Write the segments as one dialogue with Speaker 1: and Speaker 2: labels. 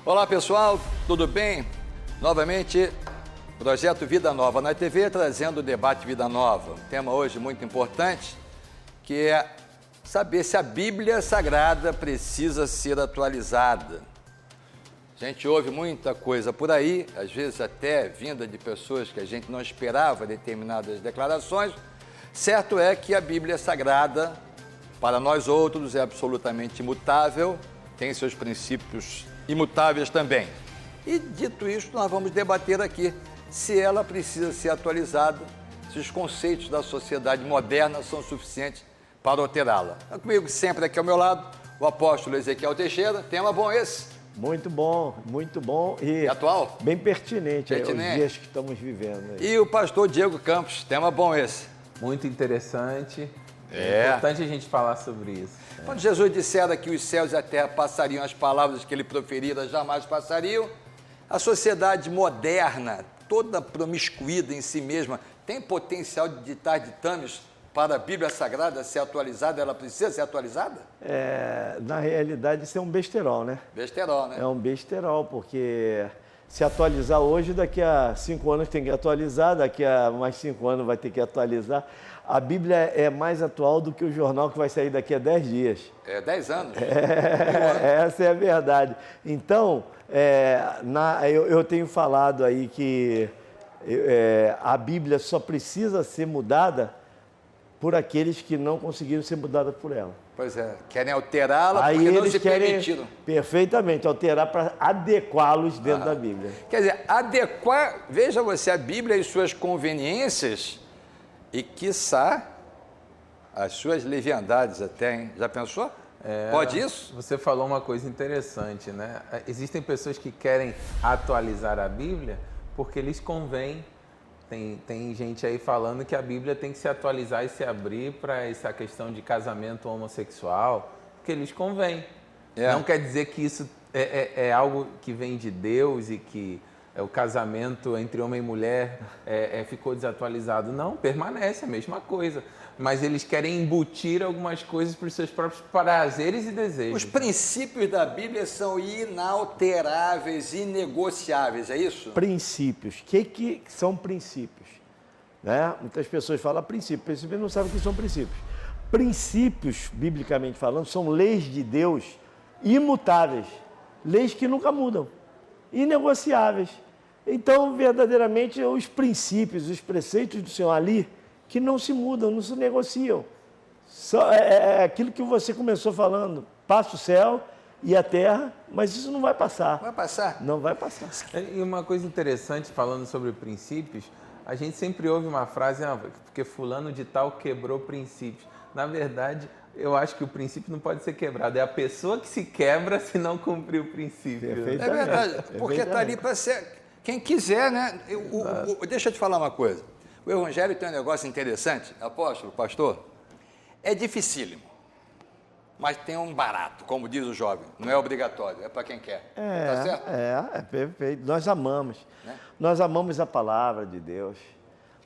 Speaker 1: Olá pessoal, tudo bem? Novamente, Projeto Vida Nova na TV, trazendo o debate Vida Nova. Um tema hoje muito importante, que é saber se a Bíblia Sagrada precisa ser atualizada. A gente ouve muita coisa por aí, às vezes até vinda de pessoas que a gente não esperava determinadas declarações. Certo é que a Bíblia Sagrada, para nós outros, é absolutamente imutável, tem seus princípios imutáveis também. E dito isto, nós vamos debater aqui se ela precisa ser atualizada, se os conceitos da sociedade moderna são suficientes para alterá-la. Comigo sempre aqui ao meu lado, o apóstolo Ezequiel Teixeira. Tema bom esse?
Speaker 2: Muito bom e
Speaker 1: atual?
Speaker 2: Bem pertinente aos dias que estamos vivendo.
Speaker 1: E o pastor Diego Campos. Tema bom esse?
Speaker 3: Muito interessante. É importante a gente falar sobre isso.
Speaker 1: Quando Jesus dissera que os céus e a terra passariam, as palavras que ele proferira jamais passariam, a sociedade moderna, toda promiscuída em si mesma, tem potencial de ditar ditames para a Bíblia Sagrada ser atualizada? Ela precisa ser atualizada?
Speaker 2: Na realidade, isso é um besterol, né?
Speaker 1: Besterol, né?
Speaker 2: É um besterol, porque se atualizar hoje, daqui a 5 anos tem que atualizar, daqui a mais 5 anos vai ter que atualizar. A Bíblia é mais atual do que o jornal que vai sair daqui a 10 dias.
Speaker 1: 10 anos?
Speaker 2: Essa é a verdade. Então, eu tenho falado aí que a Bíblia só precisa ser mudada por aqueles que não conseguiram ser mudados por ela.
Speaker 1: Pois é, querem alterá-la porque
Speaker 2: eles
Speaker 1: não se permitiram.
Speaker 2: Perfeitamente, alterar para adequá-los dentro da Bíblia.
Speaker 1: Quer dizer, adequar, veja você, a Bíblia e suas conveniências e, quiçá, as suas leviandades até, hein? Já pensou? Pode isso?
Speaker 3: Você falou uma coisa interessante, né? Existem pessoas que querem atualizar a Bíblia porque lhes convém. Tem gente aí falando que a Bíblia tem que se atualizar e se abrir para essa questão de casamento homossexual, porque lhes convém. Não quer dizer que isso é algo que vem de Deus e que o casamento entre homem e mulher ficou desatualizado. Não, permanece a mesma coisa. Mas eles querem embutir algumas coisas para os seus próprios prazeres e desejos.
Speaker 1: Os princípios da Bíblia são inalteráveis, inegociáveis, é isso?
Speaker 2: Princípios. O que são princípios? Né? Muitas pessoas falam princípios. Princípios não sabem o que são princípios. Princípios, biblicamente falando, são leis de Deus imutáveis. Leis que nunca mudam. Inegociáveis. Então, verdadeiramente, os princípios, os preceitos do Senhor ali, que não se mudam, não se negociam. É aquilo que você começou falando, passa o céu e a terra, mas isso não vai passar.
Speaker 1: Vai passar?
Speaker 2: Não vai passar.
Speaker 3: E uma coisa interessante, falando sobre princípios, a gente sempre ouve uma frase, porque fulano de tal quebrou princípios. Na verdade, eu acho que o princípio não pode ser quebrado, é a pessoa que se quebra se não cumprir o princípio.
Speaker 1: É verdade, porque está ali para ser quem quiser, né? Deixa eu te falar uma coisa. O Evangelho tem um negócio interessante, apóstolo, pastor, é dificílimo, mas tem um barato, como diz o jovem, não é obrigatório, é para quem quer. Tá certo?
Speaker 2: É perfeito. Nós amamos. Né? Nós amamos a palavra de Deus.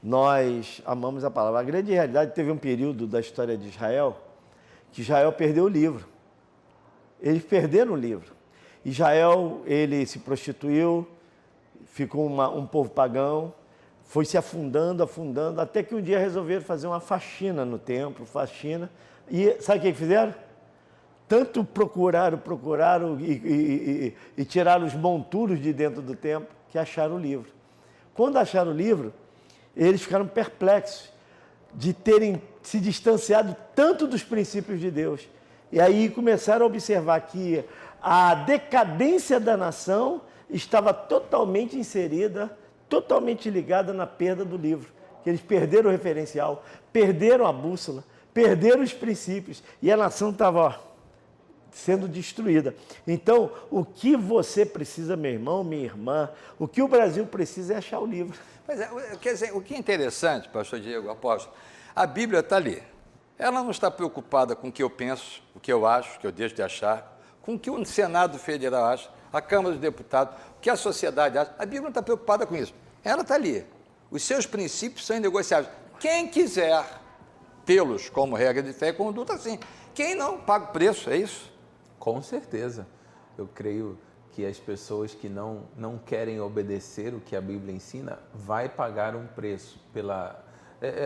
Speaker 2: Nós amamos a palavra. A grande realidade, teve um período da história de Israel, que Israel perdeu o livro. Eles perderam o livro. Israel, ele se prostituiu, ficou um povo pagão, foi se afundando, até que um dia resolveram fazer uma faxina no templo, e sabe o que fizeram? Tanto procuraram e tiraram os monturos de dentro do templo, que acharam o livro. Quando acharam o livro, eles ficaram perplexos de terem se distanciado tanto dos princípios de Deus. E aí começaram a observar que a decadência da nação estava totalmente inserida, totalmente ligada na perda do livro. Que eles perderam o referencial, perderam a bússola, perderam os princípios e a nação estava sendo destruída. Então, o que você precisa, meu irmão, minha irmã, o que o Brasil precisa é achar o livro.
Speaker 1: Pois é, quer dizer, o que é interessante, pastor Diego, apóstolo, a Bíblia está ali. Ela não está preocupada com o que eu penso, o que eu acho, o que eu deixo de achar, com o que o Senado Federal acha, a Câmara dos Deputados, o que a sociedade acha. A Bíblia não está preocupada com isso. Ela está ali. Os seus princípios são inegociáveis. Quem quiser tê-los como regra de fé e conduta, sim. Quem não paga o preço, é isso?
Speaker 3: Com certeza. Eu creio que as pessoas que não querem obedecer o que a Bíblia ensina vai pagar um preço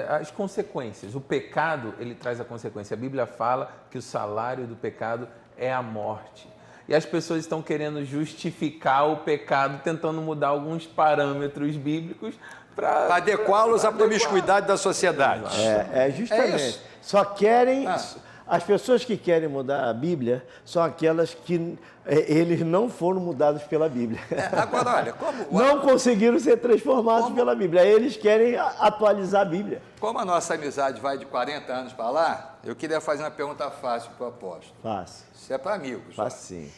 Speaker 3: as consequências. O pecado, ele traz a consequência. A Bíblia fala que o salário do pecado é a morte. E as pessoas estão querendo justificar o pecado, tentando mudar alguns parâmetros bíblicos para
Speaker 1: adequá-los à promiscuidade da sociedade.
Speaker 2: Justamente.
Speaker 1: É isso.
Speaker 2: Só querem... As pessoas que querem mudar a Bíblia são aquelas que eles não foram mudados pela Bíblia.
Speaker 1: Agora, olha, como...
Speaker 2: Não conseguiram ser transformados pela Bíblia. Eles querem atualizar a Bíblia.
Speaker 1: Como a nossa amizade vai de 40 anos para lá, eu queria fazer uma pergunta fácil para o apóstolo.
Speaker 2: Fácil.
Speaker 1: Isso é para amigos.
Speaker 2: Fácil, sim.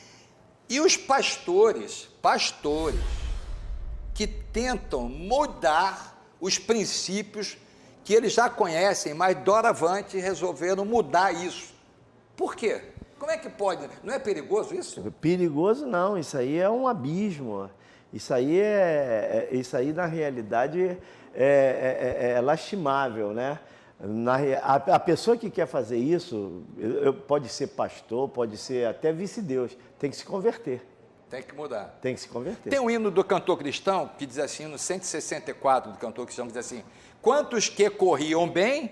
Speaker 1: E os pastores que tentam mudar os princípios que eles já conhecem, mas doravante resolveram mudar isso. Por quê? Como é que pode? Não é perigoso isso?
Speaker 2: Perigoso não, isso aí é um abismo. Isso aí, na realidade, é lastimável, né? A pessoa que quer fazer isso, pode ser pastor, pode ser até vice-deus, tem que se converter.
Speaker 1: Tem que mudar.
Speaker 2: Tem que se converter.
Speaker 1: Tem um hino do cantor cristão que diz assim, no 164 do cantor cristão, que diz assim: quantos que corriam bem,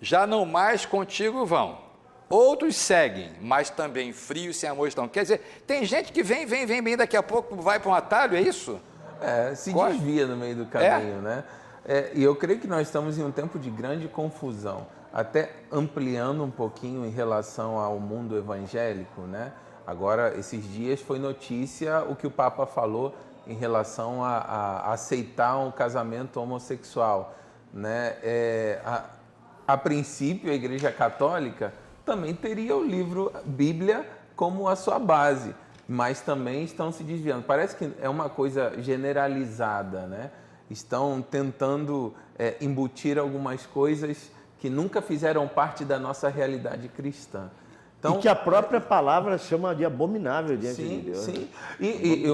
Speaker 1: já não mais contigo vão. Outros seguem, mas também frios sem amor estão. Quer dizer, tem gente que vem bem, daqui a pouco vai para um atalho, é isso?
Speaker 3: Se desvia no meio do caminho, né? E eu creio que nós estamos em um tempo de grande confusão, até ampliando um pouquinho em relação ao mundo evangélico, né? Agora, esses dias foi notícia o que o Papa falou em relação a aceitar um casamento homossexual, né? A princípio, a Igreja Católica também teria o livro Bíblia como a sua base, mas também estão se desviando. Parece que é uma coisa generalizada, né? Estão tentando embutir algumas coisas que nunca fizeram parte da nossa realidade cristã.
Speaker 2: Então, e que a própria palavra chama de abominável diante de Deus.
Speaker 3: Sim, e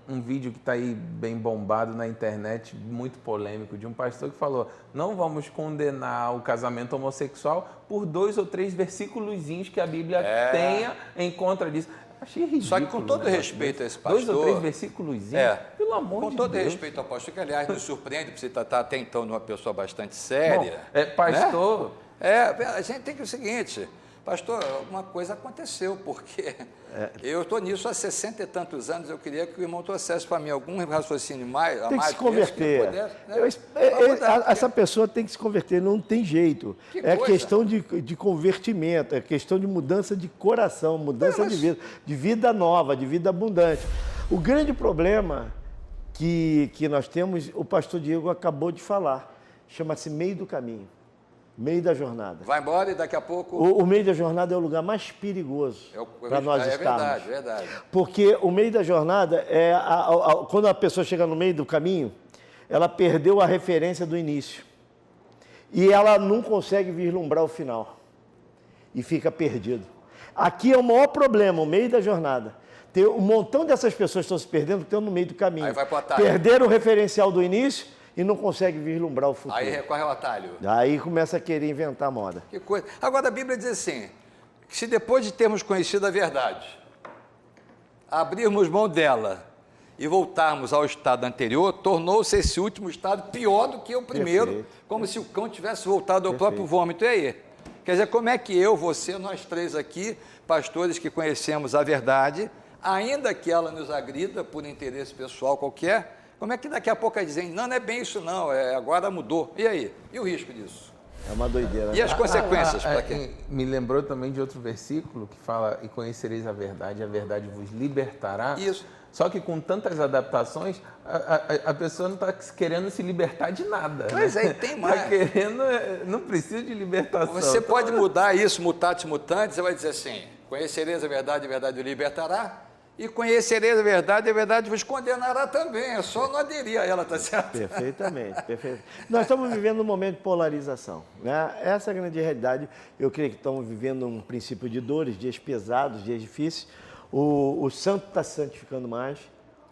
Speaker 3: um vídeo que está aí bem bombado na internet, muito polêmico, de um pastor que falou: não vamos condenar o casamento homossexual por 2 ou 3 versículozinhos que a Bíblia tenha em contra disso. Achei ridículo.
Speaker 1: Só que com todo respeito a esse pastor...
Speaker 3: 2 ou 3 versículozinhos, pelo amor de Deus.
Speaker 1: Com todo respeito ao pastor, que aliás nos surpreende, porque você está até então uma pessoa bastante séria.
Speaker 3: Bom, pastor...
Speaker 1: Né? A gente tem que o seguinte... Pastor, alguma coisa aconteceu, porque eu estou nisso há 60 e tantos anos, eu queria que o irmão trouxesse para mim algum raciocínio mais...
Speaker 2: Tem que se converter. Essa pessoa tem que se converter, não tem jeito. Questão de convertimento, é questão de mudança de coração, mudança de vida nova, de vida abundante. O grande problema que nós temos, o pastor Diego acabou de falar, chama-se meio do caminho. Meio da jornada.
Speaker 1: Vai embora e daqui a pouco...
Speaker 2: O meio da jornada é o lugar mais perigoso para nós estarmos.
Speaker 1: É verdade.
Speaker 2: Porque o meio da jornada quando a pessoa chega no meio do caminho, ela perdeu a referência do início. E ela não consegue vislumbrar o final. E fica perdido. Aqui é o maior problema, o meio da jornada. Tem um montão dessas pessoas que estão se perdendo, que estão no meio do caminho.
Speaker 1: Aí vai pro atalho.
Speaker 2: Perderam o referencial do início e não consegue vislumbrar o futuro.
Speaker 1: Aí recorre ao atalho.
Speaker 2: Aí começa a querer inventar moda.
Speaker 1: Que coisa. Agora a Bíblia diz assim, que se depois de termos conhecido a verdade, abrirmos mão dela e voltarmos ao estado anterior, tornou-se esse último estado pior do que o primeiro, perfeito, como se o cão tivesse voltado ao próprio vômito. E aí? Quer dizer, como é que eu, você, nós três aqui, pastores que conhecemos a verdade, ainda que ela nos agrida por interesse pessoal qualquer, como é que daqui a pouco vai dizer, não é bem isso não, agora mudou. E aí? E o risco disso?
Speaker 2: É uma doideira.
Speaker 1: E as consequências para quem?
Speaker 3: Me lembrou também de outro versículo que fala: e conhecereis a verdade vos libertará.
Speaker 1: Isso.
Speaker 3: Só que com tantas adaptações, a pessoa não está querendo se libertar de nada.
Speaker 1: Pois é, tem mais.
Speaker 3: Está querendo, não precisa de libertação.
Speaker 1: Você pode mudar isso, mutatis mutandis, você vai dizer assim, conhecereis a verdade vos libertará. E conhecereis a verdade vos condenará também. É só não aderir a ela, tá certo?
Speaker 2: Perfeitamente, perfeito. Nós estamos vivendo um momento de polarização, né? Essa é a grande realidade. Eu creio que estamos vivendo um princípio de dores, dias pesados, dias difíceis. O santo está se santificando mais,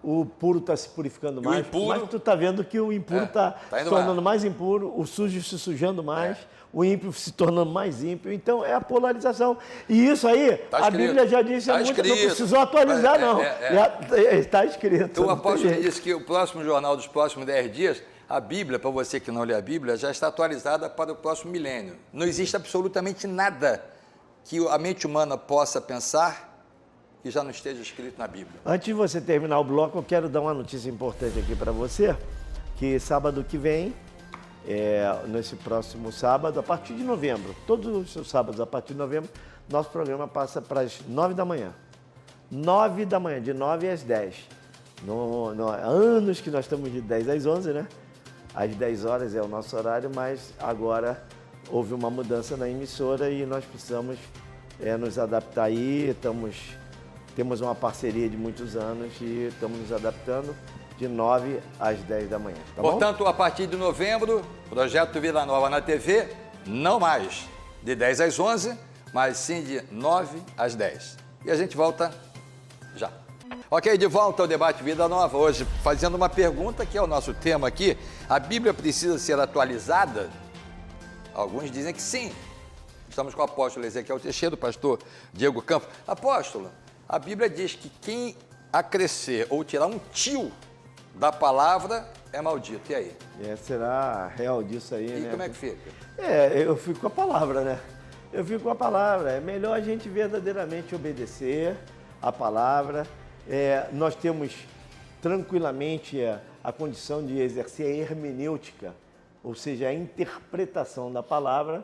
Speaker 2: o puro está se purificando
Speaker 1: E o
Speaker 2: mais,
Speaker 1: impuro?
Speaker 2: mas tu está vendo que o impuro está
Speaker 1: tá
Speaker 2: se
Speaker 1: indo
Speaker 2: tornando mais impuro, o sujo se sujando mais, o ímpio se tornando mais ímpio. Então, é a polarização. E isso aí,
Speaker 1: Tá
Speaker 2: a
Speaker 1: escrito.
Speaker 2: Bíblia já disse
Speaker 1: Tá
Speaker 2: há muito, não
Speaker 1: escrito.
Speaker 2: precisou atualizar, não.
Speaker 1: É.
Speaker 2: Está escrito.
Speaker 1: O
Speaker 2: não tem
Speaker 1: apóstolo
Speaker 2: jeito.
Speaker 1: disse que o próximo jornal dos próximos 10 dias, a Bíblia, para você que não lê a Bíblia, já está atualizada para o próximo milênio. Não existe absolutamente nada que a mente humana possa pensar que já não esteja escrito na Bíblia.
Speaker 2: Antes de você terminar o bloco, eu quero dar uma notícia importante aqui para você, que sábado que vem, nesse próximo sábado, a partir de novembro, todos os sábados a partir de novembro, nosso programa passa para as 9 da manhã. 9 da manhã, de 9 às 10. Anos que nós estamos de 10 às 11, né? Às 10 horas é o nosso horário, mas agora houve uma mudança na emissora e nós precisamos nos adaptar aí. Temos uma parceria de muitos anos e estamos nos adaptando de 9 às 10 da manhã. Tá bom?
Speaker 1: Portanto, a partir de novembro, Projeto Vida Nova na TV, não mais de 10 às 11, mas sim de 9 às 10. E a gente volta já. Ok, de volta ao debate Vida Nova, hoje fazendo uma pergunta que é o nosso tema aqui. A Bíblia precisa ser atualizada? Alguns dizem que sim. Estamos com o apóstolo Ezequiel Teixeira, o pastor Diego Campos. Apóstolo, a Bíblia diz que quem acrescer ou tirar um tio da palavra é maldito. E aí?
Speaker 2: Será real disso aí,
Speaker 1: E
Speaker 2: né?
Speaker 1: como é que fica?
Speaker 2: Eu fico com a palavra, né? Eu fico com a palavra. É melhor a gente verdadeiramente obedecer a palavra. Nós temos tranquilamente a condição de exercer a hermenêutica, ou seja, a interpretação da palavra.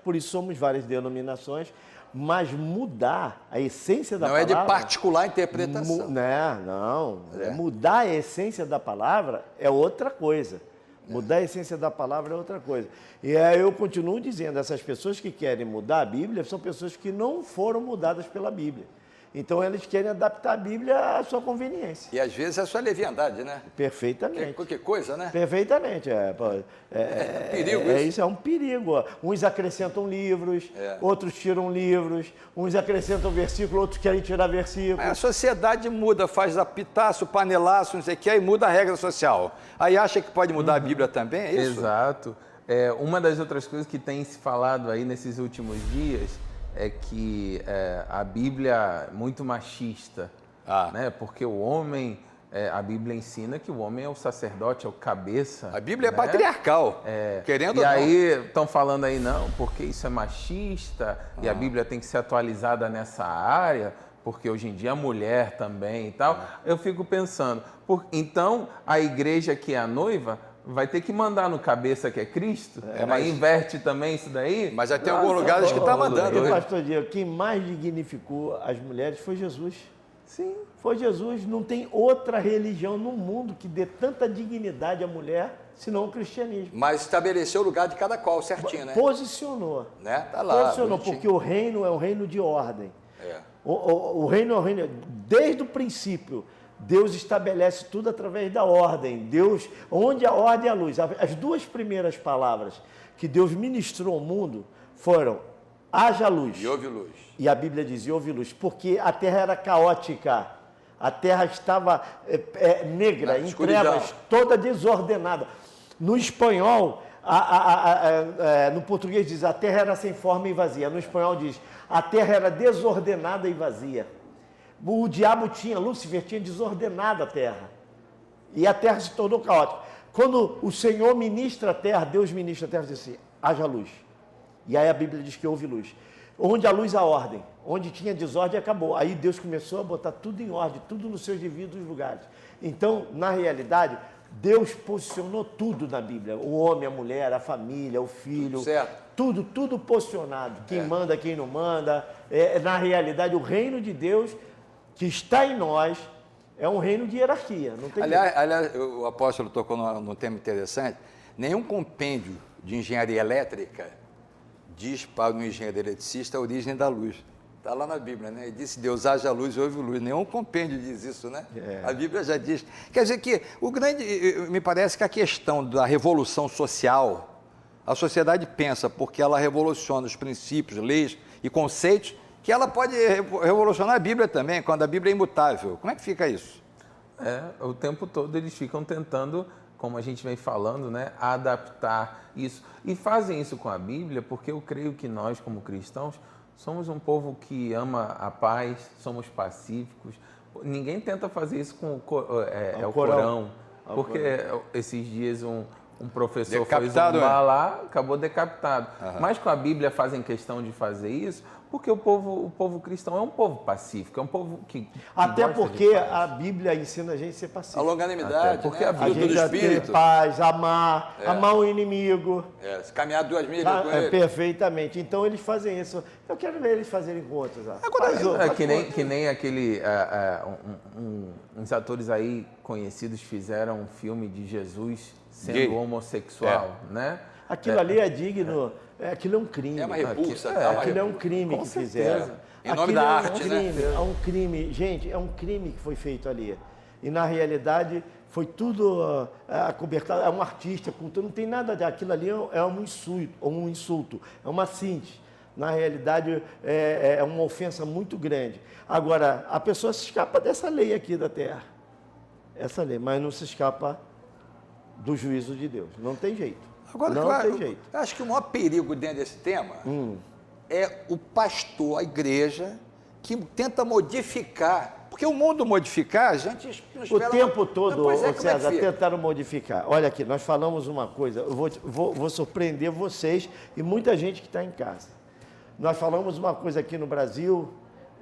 Speaker 2: Por isso somos várias denominações, mas mudar a essência da palavra...
Speaker 1: Não é de particular interpretação.
Speaker 2: Não. Mudar a essência da palavra é outra coisa. Mudar a essência da palavra é outra coisa. E eu continuo dizendo, essas pessoas que querem mudar a Bíblia são pessoas que não foram mudadas pela Bíblia. Então, eles querem adaptar a Bíblia à sua conveniência.
Speaker 1: E às vezes é só leviandade, né?
Speaker 2: Perfeitamente.
Speaker 1: Que coisa, né?
Speaker 2: Perfeitamente.
Speaker 1: Perigo isso.
Speaker 2: Isso é um perigo. Uns acrescentam livros, outros tiram livros, uns acrescentam versículo, outros querem tirar versículo.
Speaker 1: A sociedade muda, faz apitaço, panelaço, não sei o que, aí muda a regra social. Aí acha que pode mudar a Bíblia também, é isso?
Speaker 3: Exato. Uma das outras coisas que tem se falado aí nesses últimos dias é que a Bíblia é muito machista, né? Porque o homem, a Bíblia ensina que o homem é o sacerdote, é o cabeça.
Speaker 1: A Bíblia
Speaker 3: né?
Speaker 1: é patriarcal, querendo ou não.
Speaker 3: E aí estão falando aí, não, porque isso é machista e a Bíblia tem que ser atualizada nessa área, porque hoje em dia a mulher também e tal. Eu fico pensando, então a igreja que é a noiva vai ter que mandar no cabeça que é Cristo? Mas inverte também isso daí?
Speaker 1: Mas já tem alguns lugares que está mandando.
Speaker 2: Porque,
Speaker 1: né?
Speaker 2: pastor Diego, quem mais dignificou as mulheres foi Jesus.
Speaker 3: Sim.
Speaker 2: Foi Jesus. Não tem outra religião no mundo que dê tanta dignidade à mulher, senão o cristianismo.
Speaker 1: Mas estabeleceu o lugar de cada qual certinho, né?
Speaker 2: Posicionou.
Speaker 1: Né? Tá lá.
Speaker 2: Posicionou,
Speaker 1: bonitinho.
Speaker 2: porque o reino é um reino de ordem. O reino é um reino... Desde o princípio, Deus estabelece tudo através da ordem. Deus, onde a ordem é a luz. As duas primeiras palavras que Deus ministrou ao mundo foram: haja luz.
Speaker 1: E houve luz.
Speaker 2: E a Bíblia diz: e houve luz, porque a terra era caótica. A terra estava negra, em trevas, toda desordenada. No espanhol, no português diz: a terra era sem forma e vazia. No espanhol diz: a terra era desordenada e vazia. O diabo Lúcifer tinha desordenado a terra. E a terra se tornou caótica. Quando o Senhor ministra a terra, Deus ministra a terra, diz assim: haja luz. E aí a Bíblia diz que houve luz. Onde a luz, a ordem. Onde tinha desordem, acabou. Aí Deus começou a botar tudo em ordem, tudo nos seus devidos lugares. Então, na realidade, Deus posicionou tudo na Bíblia. O homem, a mulher, a família, o filho.
Speaker 1: Certo.
Speaker 2: Tudo posicionado. Quem manda, quem não manda. Na realidade, o reino de Deus que está em nós é um reino de hierarquia. Não tem
Speaker 1: Aliás, o apóstolo tocou num tema interessante. Nenhum compêndio de engenharia elétrica diz para o engenheiro eletricista a origem da luz. Está lá na Bíblia, né? E disse: Deus, haja luz e houve luz. Nenhum compêndio diz isso, né? A Bíblia já diz. Quer dizer que me parece que a questão da revolução social, a sociedade pensa, porque ela revoluciona os princípios, leis e conceitos, que ela pode revolucionar a Bíblia também, quando a Bíblia é imutável. Como é que fica isso?
Speaker 3: O tempo todo eles ficam tentando, como a gente vem falando, né, adaptar isso. E fazem isso com a Bíblia porque eu creio que nós, como cristãos, somos um povo que ama a paz, somos pacíficos. Ninguém tenta fazer isso com o Corão. Porque esses dias um professor foi zombar lá, acabou decapitado. Mas com a Bíblia fazem questão de fazer isso porque o povo cristão é um povo pacífico, é um povo que
Speaker 2: até porque a Bíblia ensina a gente a ser pacífico.
Speaker 1: A longanimidade,
Speaker 3: porque
Speaker 1: né?
Speaker 3: a
Speaker 2: gente a ter paz, amar o inimigo.
Speaker 1: Caminhar 2 milhas com ele.
Speaker 2: Perfeitamente. Então eles fazem isso. Eu quero ver eles fazerem com outros.
Speaker 3: Que nem aquele... uns atores aí conhecidos fizeram um filme de Jesus sendo homossexual, né?
Speaker 2: Aquilo ali é digno... Aquilo é um crime.
Speaker 1: É uma repulsa.
Speaker 2: Aquilo é um crime que fizeram.
Speaker 1: Em nome da arte, né?
Speaker 2: É um crime. Gente, é um crime que foi feito ali. E, na realidade, foi tudo acobertado. É um artista, não tem nada daquilo ali. É um insulto, é uma síntese. Na realidade, é uma ofensa muito grande. Agora, a pessoa se escapa dessa lei aqui da terra. Essa lei, mas não se escapa do juízo de Deus. Não tem jeito.
Speaker 1: Agora,
Speaker 2: não tem jeito.
Speaker 1: Eu acho que o maior perigo dentro desse tema é o pastor, a igreja, que tenta modificar. Porque o mundo modificar, a gente não espera...
Speaker 2: O tempo todo, César, tentaram modificar. Olha aqui, nós falamos uma coisa, eu vou surpreender vocês e muita gente que está em casa. Nós falamos uma coisa aqui no Brasil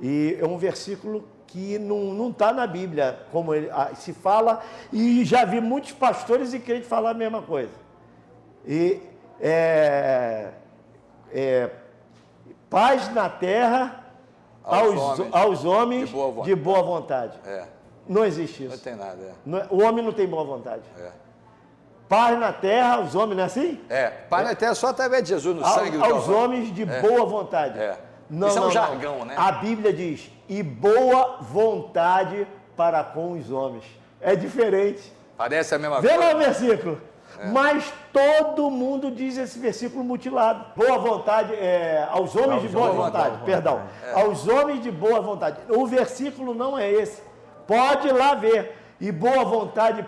Speaker 2: e é um versículo que não está na Bíblia, como se fala, e já vi muitos pastores e crentes falar a mesma coisa. E paz na terra aos homens de boa vontade. Não existe isso.
Speaker 1: Não tem nada.
Speaker 2: O homem não tem boa vontade. Paz na terra aos homens, não é assim?
Speaker 1: Paz na terra só através de Jesus, no sangue do Calvário.
Speaker 2: Aos homens de boa vontade. Não,
Speaker 1: isso é um jargão, né?
Speaker 2: A Bíblia diz, e boa vontade para com os homens. É diferente.
Speaker 1: Parece a mesma coisa.
Speaker 2: Vê lá o versículo. Mas todo mundo diz esse versículo mutilado. Boa vontade, aos homens de boa vontade, perdão. Aos homens de boa vontade. O versículo não é esse. Pode ir lá ver. E boa vontade,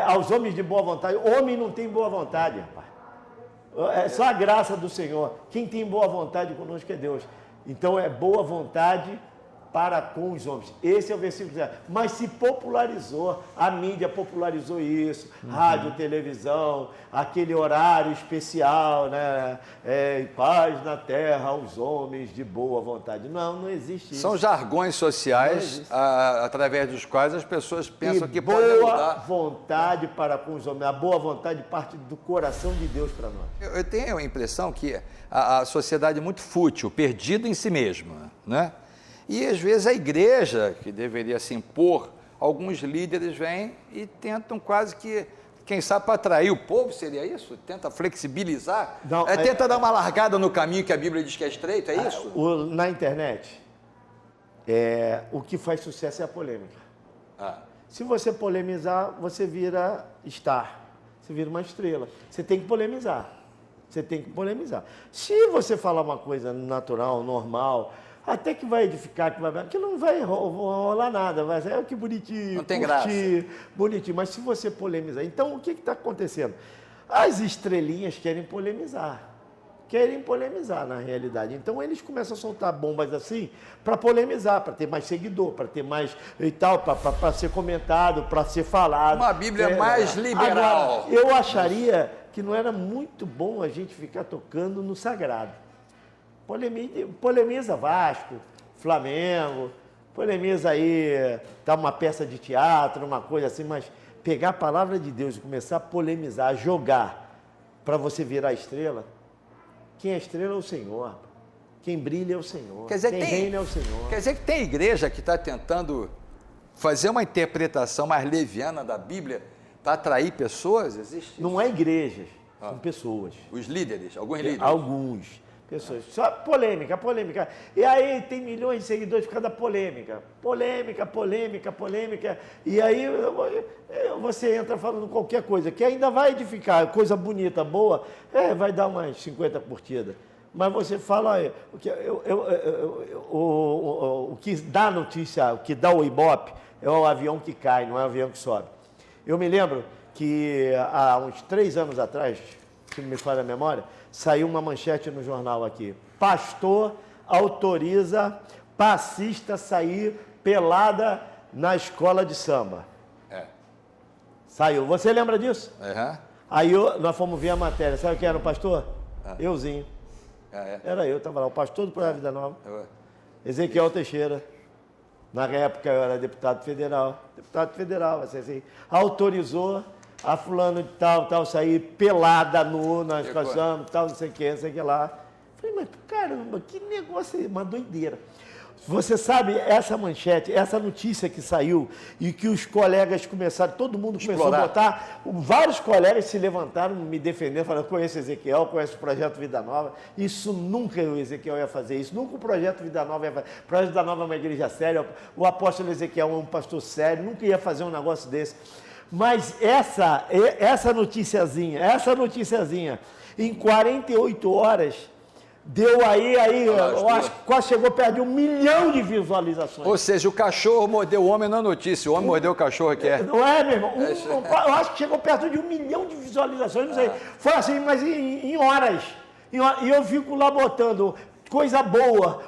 Speaker 2: aos homens de boa vontade. Homem não tem boa vontade, rapaz. É só a graça do Senhor. Quem tem boa vontade conosco é Deus. Então é boa vontade para com os homens. Esse é o versículo. Mas se popularizou, a mídia popularizou isso, rádio, televisão, aquele horário especial, né? Paz na terra aos homens de boa vontade. Não existe isso.
Speaker 1: São jargões sociais através dos quais as pessoas pensam que podem mudar.
Speaker 2: Boa vontade para com os homens. A boa vontade parte do coração de Deus para nós.
Speaker 1: Eu tenho a impressão que a sociedade é muito fútil, perdida em si mesma, né? E, às vezes, a igreja, que deveria se impor, alguns líderes vêm e tentam quase que, quem sabe, para atrair o povo, seria isso? Tenta flexibilizar? Tenta dar uma largada no caminho que a Bíblia diz que é estreito, é isso?
Speaker 2: Na internet, o que faz sucesso é a polêmica. Se você polemizar, você vira star, você vira uma estrela. Você tem que polemizar. Se você falar uma coisa natural, normal... Até que vai edificar, que não vai rolar nada, vai ser que bonitinho,
Speaker 1: não tem graça.
Speaker 2: Bonitinho, mas se você polemizar, então o que está acontecendo? As estrelinhas querem polemizar na realidade. Então eles começam a soltar bombas assim para polemizar, para ter mais seguidor, para ter mais e tal, para ser comentado, para ser falado.
Speaker 1: Uma Bíblia mais liberal.
Speaker 2: Agora, eu acharia que não era muito bom a gente ficar tocando no sagrado. Polemiza Vasco, Flamengo, polemiza aí, tá uma peça de teatro, uma coisa assim, mas pegar a palavra de Deus e começar a polemizar, a jogar para você virar estrela, quem é estrela é o Senhor, quem brilha é o Senhor, quem reina é o Senhor.
Speaker 1: Quer dizer que tem igreja que está tentando fazer uma interpretação mais leviana da Bíblia para atrair pessoas? Existe?
Speaker 2: Não é igrejas, são pessoas.
Speaker 1: Os líderes, alguns líderes?
Speaker 2: Alguns. Pessoas. Só polêmica. E aí tem milhões de seguidores por causa da polêmica. Polêmica. E aí você entra falando qualquer coisa, que ainda vai edificar, coisa bonita, boa, vai dar umas 50 curtidas. Mas você fala, o que dá notícia, o que dá o Ibope, é o avião que cai, não é o avião que sobe. Eu me lembro que há uns 3 anos atrás, se não me falha a memória, saiu uma manchete no jornal aqui. Pastor autoriza passista sair pelada na escola de samba. Saiu. Você lembra disso? Aí nós fomos ver a matéria. Sabe quem era o pastor? Euzinho. Era eu, estava lá, o pastor do Projeto Vida Nova. Ezequiel Teixeira. Na época eu era deputado federal. Assim, autorizou a fulano de tal, sair pelada na escola de samba, tal, não sei o que lá. Falei, mas caramba, que negócio, uma doideira. Você sabe, essa manchete, essa notícia que saiu e que os colegas começaram, todo mundo começou a botar, vários colegas se levantaram me defendendo, falando, conheço Ezequiel, conheço o Projeto Vida Nova, isso nunca o Ezequiel ia fazer isso, nunca o Projeto Vida Nova ia fazer. O Projeto Vida Nova é uma igreja séria, o apóstolo Ezequiel é um pastor sério, nunca ia fazer um negócio desse. Mas essa noticiazinha, em 48 horas, deu aí, eu acho que quase chegou perto de 1 milhão de visualizações.
Speaker 1: Ou seja, o cachorro mordeu o homem na notícia, o homem mordeu o cachorro que é.
Speaker 2: Não é, meu irmão? Eu acho que chegou perto de 1 milhão de visualizações, não sei. Foi assim, mas em horas. E eu fico lá botando coisa boa,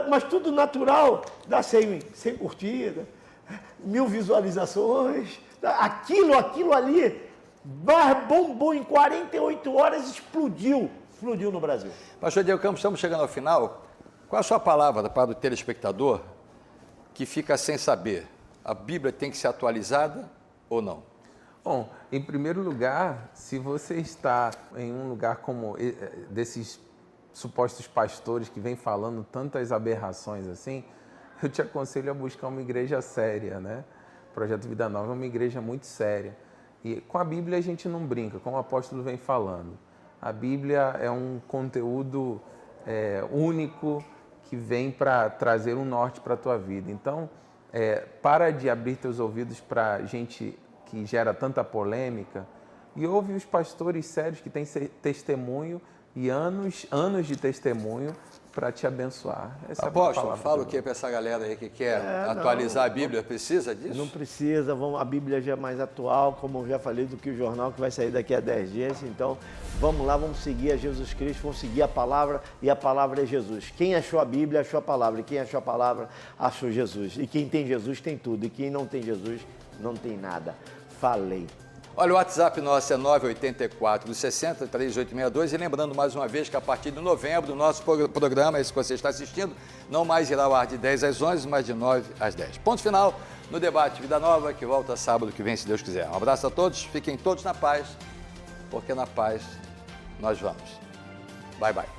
Speaker 2: mas tudo natural, dá 100 curtidas, 1000 visualizações, aquilo ali, bombou em 48 horas, explodiu no Brasil.
Speaker 1: Pastor Diego Campos, estamos chegando ao final. Qual a sua palavra para o telespectador que fica sem saber? A Bíblia tem que ser atualizada ou não?
Speaker 3: Bom, em primeiro lugar, se você está em um lugar como desses supostos pastores que vêm falando tantas aberrações assim, eu te aconselho a buscar uma igreja séria, né? O Projeto Vida Nova é uma igreja muito séria. E com a Bíblia a gente não brinca, como o apóstolo vem falando. A Bíblia é um conteúdo único que vem para trazer um norte para a tua vida. Então, para de abrir teus ouvidos para gente que gera tanta polêmica e ouve os pastores sérios que têm testemunho e anos de testemunho para te abençoar. Essa
Speaker 1: apóstolo, fala o que para essa galera aí que quer atualizar a Bíblia? Precisa disso?
Speaker 2: Não precisa, a Bíblia já é mais atual, como eu já falei, do que o jornal que vai sair daqui a 10 dias. Então, vamos lá, vamos seguir a Jesus Cristo, vamos seguir a palavra, e a palavra é Jesus. Quem achou a Bíblia, achou a palavra, e quem achou a palavra, achou Jesus. E quem tem Jesus tem tudo, e quem não tem Jesus, não tem nada. Falei.
Speaker 1: Olha, o WhatsApp nosso é 984-60-3862. E lembrando mais uma vez que a partir de novembro, o nosso programa, esse que você está assistindo, não mais irá ao ar de 10 às 11, mas de 9 às 10. Ponto final no debate Vida Nova, que volta sábado que vem, se Deus quiser. Um abraço a todos, fiquem todos na paz, porque na paz nós vamos. Bye, bye.